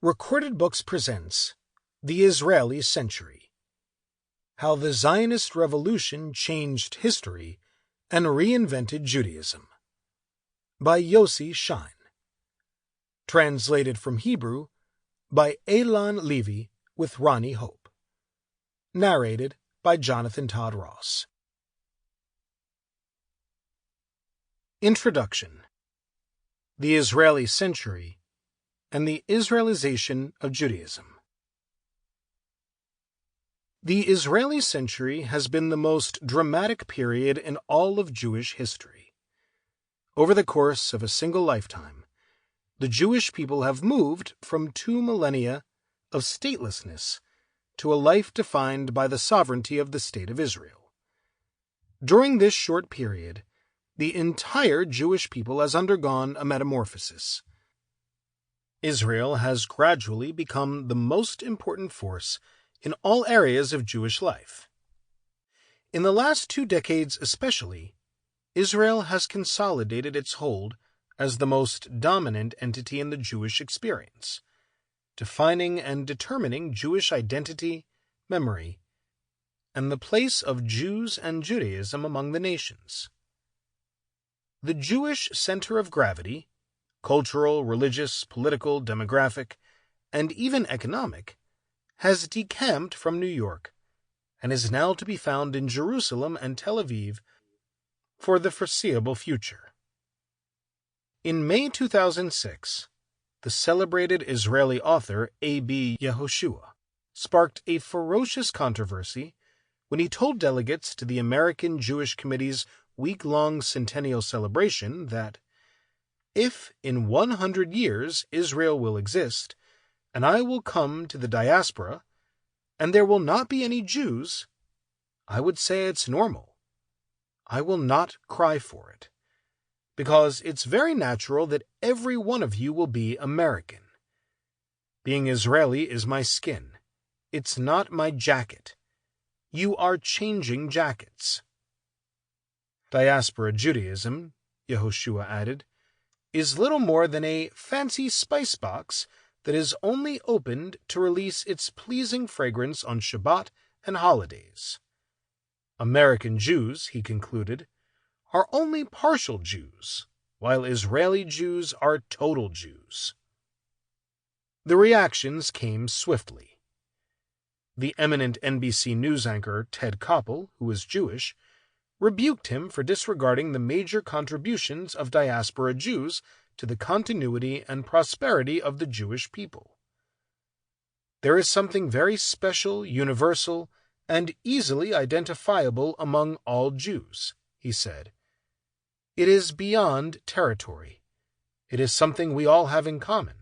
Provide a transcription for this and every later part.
Recorded Books presents The Israeli Century: How the Zionist Revolution Changed History and Reinvented Judaism, by Yossi Shain. Translated from Hebrew by Elan Levy with Ronnie Hope. Narrated by Jonathan Todd Ross. Introduction. The Israeli Century and the Israelization of Judaism. The Israeli century has been the most dramatic period in all of Jewish history. Over the course of a single lifetime, the Jewish people have moved from 2 millennia of statelessness to a life defined by the sovereignty of the State of Israel. During this short period, the entire Jewish people has undergone a metamorphosis. Israel has gradually become the most important force in all areas of Jewish life. In the last 2 decades especially, Israel has consolidated its hold as the most dominant entity in the Jewish experience, defining and determining Jewish identity, memory, and the place of Jews and Judaism among the nations. The Jewish center of gravity, cultural, religious, political, demographic, and even economic, has decamped from New York and is now to be found in Jerusalem and Tel Aviv for the foreseeable future. In May 2006, the celebrated Israeli author A.B. Yehoshua sparked a ferocious controversy when he told delegates to the American Jewish Committee's week-long centennial celebration that, "If in 100 years Israel will exist, and I will come to the Diaspora, and there will not be any Jews, I would say it's normal. I will not cry for it, because it's very natural that every one of you will be American. Being Israeli is my skin. It's not my jacket. You are changing jackets." Diaspora Judaism, Yehoshua added, is little more than a fancy spice box that is only opened to release its pleasing fragrance on Shabbat and holidays. American Jews, he concluded, are only partial Jews, while Israeli Jews are total Jews. The reactions came swiftly. The eminent NBC News anchor Ted Koppel, who is Jewish, rebuked him for disregarding the major contributions of diaspora Jews to the continuity and prosperity of the Jewish people. "There is something very special, universal, and easily identifiable among all Jews," he said. "It is beyond territory. It is something we all have in common."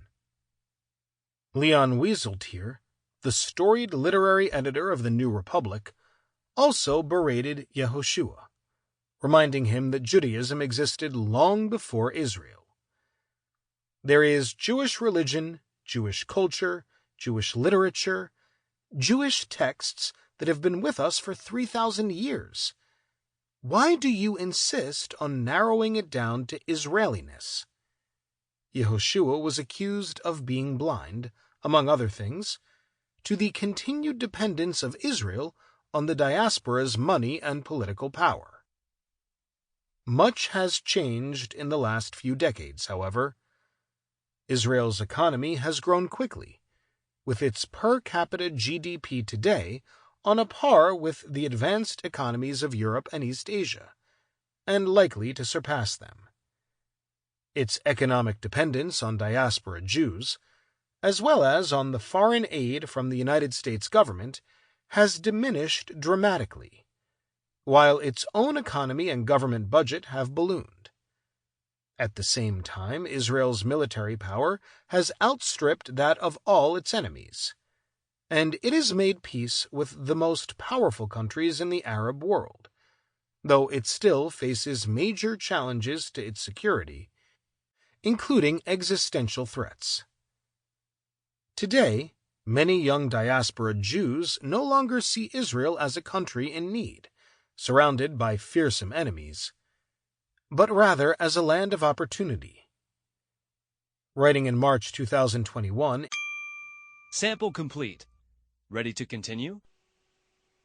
Leon Wieseltier, the storied literary editor of the New Republic, also berated Yehoshua, reminding him that Judaism existed long before Israel. "There is Jewish religion, Jewish culture, Jewish literature, Jewish texts that have been with us for 3,000 years. Why do you insist on narrowing it down to Israeliness?" Yehoshua was accused of being blind, among other things, to the continued dependence of Israel on the diaspora's money and political power. Much has changed in the last few decades, however. Israel's economy has grown quickly, with its per capita GDP today on a par with the advanced economies of Europe and East Asia, and likely to surpass them. Its economic dependence on diaspora Jews, as well as on the foreign aid from the United States government, has diminished dramatically, while its own economy and government budget have ballooned. At the same time, Israel's military power has outstripped that of all its enemies, and it has made peace with the most powerful countries in the Arab world, though it still faces major challenges to its security, including existential threats. Today, many young diaspora Jews no longer see Israel as a country in need, surrounded by fearsome enemies, but rather as a land of opportunity. Writing in March 2021, Sample complete. Ready to continue?